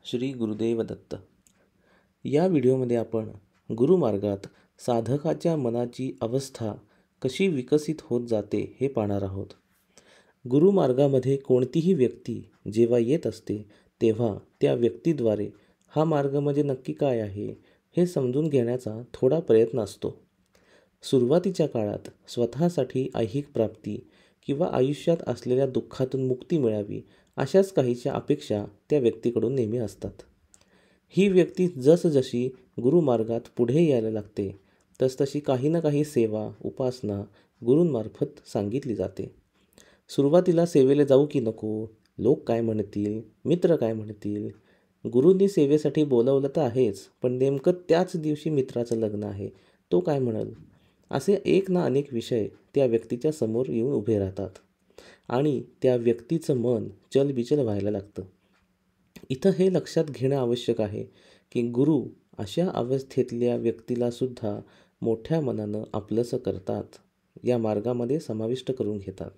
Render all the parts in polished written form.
श्री गुरुदेव दत्त. या व्हिडिओमध्ये आपण गुरुमार्गात साधकाच्या मनाची अवस्था कशी विकसित होत जाते हे पाहणार आहोत. गुरुमार्गामध्ये कोणतीही व्यक्ती जेव्हा येत असते तेव्हा त्या व्यक्तीद्वारे हा मार्ग म्हणजे नक्की काय आहे हे समजून घेण्याचा थोडा प्रयत्न असतो. सुरुवातीच्या काळात स्वतःसाठी ऐहिक प्राप्ती किंवा आयुष्यात असलेल्या दुःखातून मुक्ती मिळावी अशाच काहीशा अपेक्षा त्या व्यक्तीकडून नेहमी असतात. ही व्यक्ती जसजशी गुरुमार्गात पुढे यायला लागते तसतशी काही ना काही सेवा उपासना गुरूंमार्फत सांगितली जाते. सुरुवातीला सेवेला जाऊ की नको, लोक काय म्हणतील, मित्र काय म्हणतील, गुरूंनी सेवेसाठी बोलवलं तर आहेच, पण नेमकं त्याच दिवशी मित्राचं लग्न आहे, तो काय म्हणेल, असे एक ना अनेक विषय त्या व्यक्तीच्या समोर येऊन उभे राहतात आणि त्या व्यक्तीचं मन चलबिचल व्हायला लागतं. इथं हे लक्षात घेणं आवश्यक आहे की गुरु अशा अवस्थेतल्या व्यक्तीला सुद्धा मोठ्या मनानं आपलंसं करतात, या मार्गामध्ये समाविष्ट करून घेतात.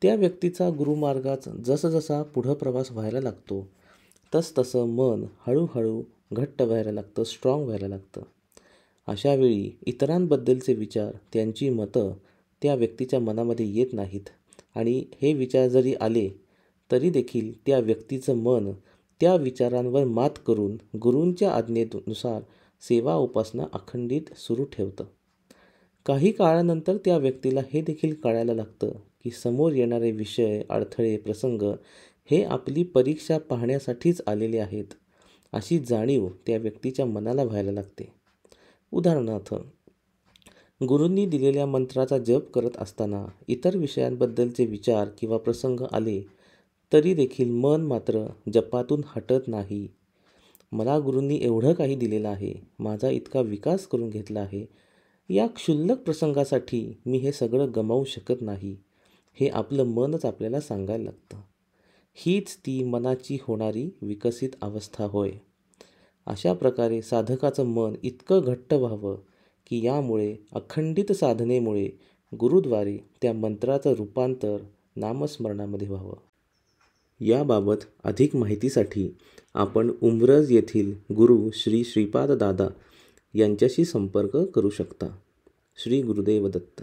त्या व्यक्तीचा गुरुमार्गात जसजसा पुढं प्रवास व्हायला लागतो तसतसं मन हळूहळू घट्ट व्हायला लागतं, स्ट्रॉंग व्हायला लागतं. अशा वेळी इतरांबद्दलचे विचार, त्यांची मतं त्या व्यक्तीच्या मनामध्ये येत नाहीत आणि हे विचार जरी आले तरी देखील त्या व्यक्तीचं मन त्या विचारांवर मात करून गुरूंच्या आज्ञेनुसार सेवा उपासना अखंडित सुरू ठेवतं. काही काळानंतर त्या व्यक्तीला हे देखील कळायला लागतं की समोर येणारे विषय, अडथळे, प्रसंग हे आपली परीक्षा पाहण्यासाठीच आलेले आहेत, अशी जाणीव त्या व्यक्तीच्या मनाला व्हायला लागते. उदाहरणार्थ, गुरूंनी दिलेल्या मंत्राचा जप करत असताना इतर विषयांबद्दलचे विचार किंवा प्रसंग आले तरी देखील मन मात्र जपातून हटत नाही. मला गुरूंनी एवढं काही दिलेलं आहे, माझा इतका विकास करून घेतला आहे, या क्षुल्लक प्रसंगासाठी मी हे सगळं गमावू शकत नाही, हे आपलं मनच आपल्याला सांगायला लागतं. हीच ती मनाची होणारी विकसित अवस्था होय. अशा प्रकारे साधकाचं मन इतकं घट्ट व्हावं की यामुळे अखंडित साधनेमुळे गुरुद्वारे त्या मंत्राचं रूपांतर नामस्मरणामध्ये व्हावं. याबाबत अधिक माहितीसाठी आपण उंब्रज येथील गुरु श्री श्रीपाद दादा यांच्याशी संपर्क करू शकता. श्री गुरुदेव दत्त.